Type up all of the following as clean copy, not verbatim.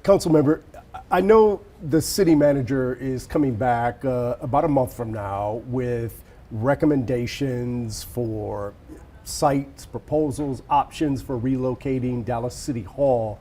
Councilmember, I know the city manager is coming back about a month from now with recommendations for sites, proposals, options for relocating Dallas City Hall.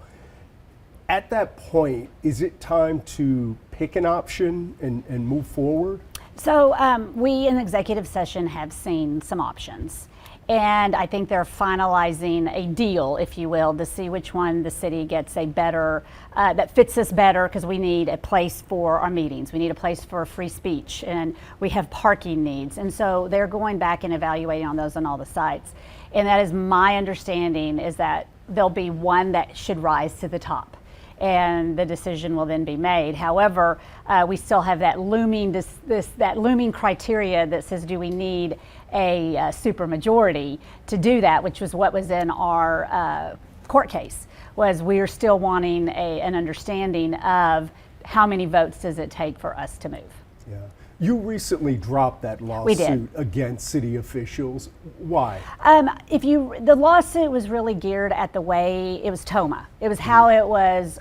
At that point, is it time to pick an option and move forward? So we in executive session have seen some options. And I think they're finalizing a deal, if you will, to see which one the city gets a better, that fits us better, because we need a place for our meetings. We need a place for free speech, and we have parking needs. And so they're going back and evaluating on those on all the sites. And that is my understanding, is that there'll be one that should rise to the top, and the decision will then be made. However, we still have that looming that looming criteria that says, do we need a supermajority to do that, which was what was in our court case, was we are still wanting an understanding of how many votes does it take for us to move. Yeah. You recently dropped that lawsuit against city officials. Why? The lawsuit was really geared at the way it was TOMA. It was how it was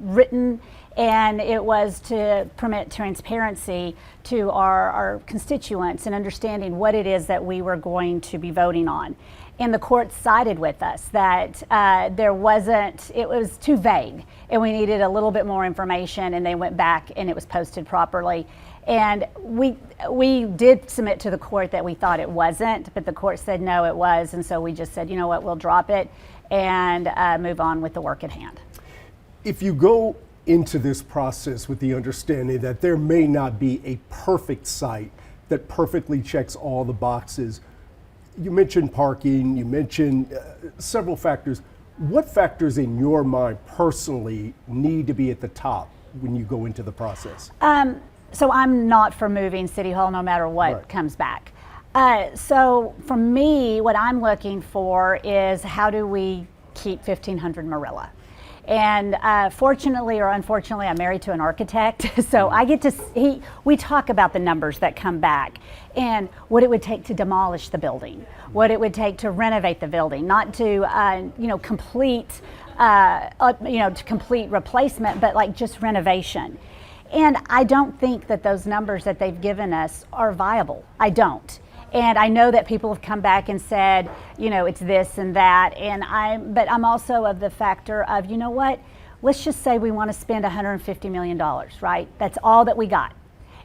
written, and it was to permit transparency to our constituents and understanding what it is that we were going to be voting on. And the court sided with us that it was too vague, and we needed a little bit more information, and they went back and it was posted properly. And we did submit to the court that we thought it wasn't, but the court said no, it was. And so we just said, you know what, we'll drop it and move on with the work at hand. If you go into this process with the understanding that there may not be a perfect site that perfectly checks all the boxes, you mentioned parking, you mentioned several factors. What factors in your mind personally need to be at the top when you go into the process? So I'm not for moving City Hall no matter what comes back. So for me, what I'm looking for is, how do we keep 1500 Marilla? And fortunately or unfortunately, I'm married to an architect, so I get to we talk about the numbers that come back and what it would take to demolish the building, what it would take to renovate the building, not to complete replacement, but like just renovation. And I don't think that those numbers that they've given us are viable. I don't. And I know that people have come back and said, it's this and that. But I'm also of the factor of, you know what? Let's just say we want to spend $150 million, right? That's all that we got.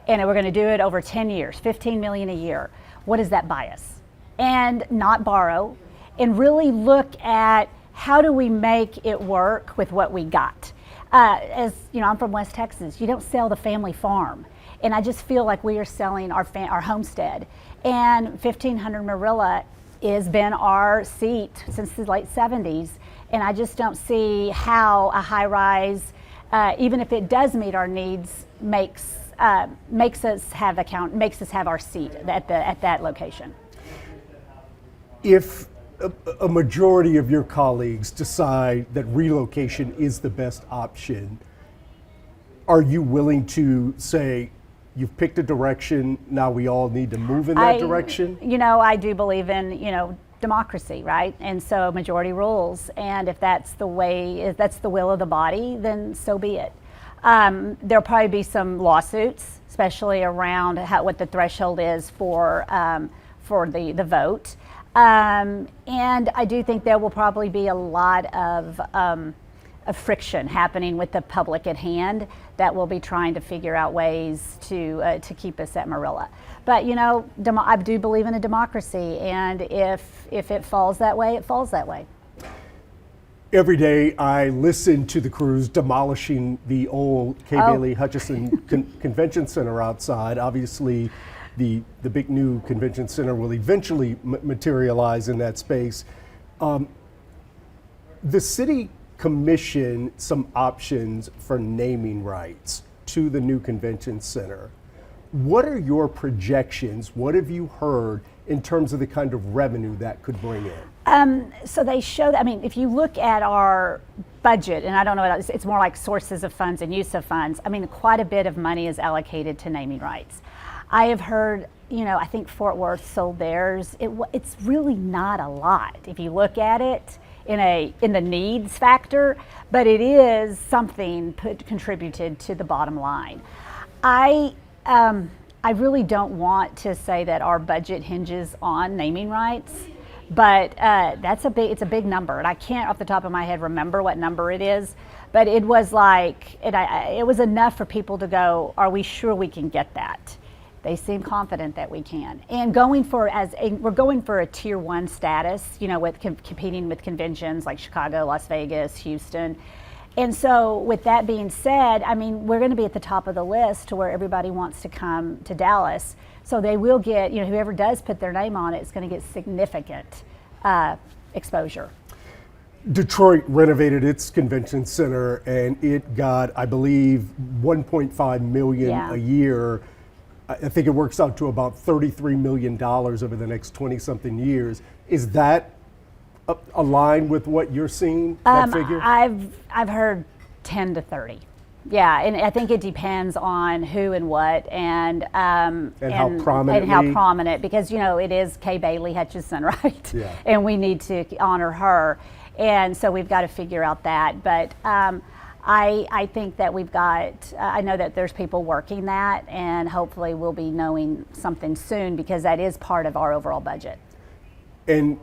And we're going to do it over 10 years, $15 million a year. What does that buy us? And not borrow, and really look at how do we make it work with what we got. As you know, I'm from West Texas. You don't sell the family farm. And I just feel like we are selling our homestead. And 1500 Marilla has been our seat since the late 70s. And I just don't see how a high rise, even if it does meet our needs, makes us have our seat at that location. If a majority of your colleagues decide that relocation is the best option, are you willing to say, you've picked a direction, now we all need to move in that direction? I do believe in, democracy, right? And so majority rules. And if that's the will of the body, then so be it. There'll probably be some lawsuits, especially around what the threshold is for the vote. And I do think there will probably be a lot of friction happening with the public at hand that will be trying to figure out ways to keep us at Marilla. But I do believe in a democracy, and if it falls that way, it falls that way. Every day I listen to the crews demolishing the old Kay Bailey Hutchison Convention Center outside. Obviously, the big new convention center will eventually materialize in that space. The city commissioned some options for naming rights to the new convention center. What are your projections? What have you heard in terms of the kind of revenue that could bring in? So they show that, if you look at our budget, and I don't know, it's more like sources of funds and use of funds, quite a bit of money is allocated to naming rights. I have heard, I think Fort Worth sold theirs. It's really not a lot. If you look at it, in the needs factor, but it is something contributed to the bottom line. I really don't want to say that our budget hinges on naming rights, but it's a big number, and I can't off the top of my head remember what number it is, but it was like it was enough for people to go, are we sure we can get that? They seem confident that we can, and we're going for a tier 1 status, with competing with conventions like Chicago, Las Vegas, Houston. And so with that being said, I mean, we're going to be at the top of the list to where everybody wants to come to Dallas. So they will get, whoever does put their name on it is going to get significant exposure. Detroit renovated its convention center, and it got, I believe, $1.5 million a year. I think it works out to about $33 million over the next 20-something years. Is that align with what you're seeing, that figure? I've heard 10 to 30. Yeah, and I think it depends on who and what and how prominent, because it is Kay Bailey Hutchison, right? Yeah. And we need to honor her, and so we've got to figure out that. But I think that I know that there's people working that, and hopefully we'll be knowing something soon, because that is part of our overall budget. And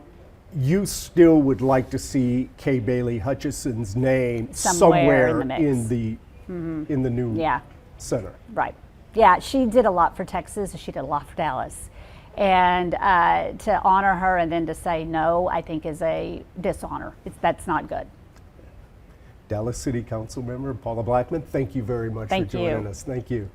you still would like to see Kay Bailey Hutchison's name somewhere in the new center. Right. Yeah, she did a lot for Texas, she did a lot for Dallas. And to honor her and then to say no, I think is a dishonor. That's not good. Dallas City Council Member Paula Blackmon, thank you very much for joining us. Thank you.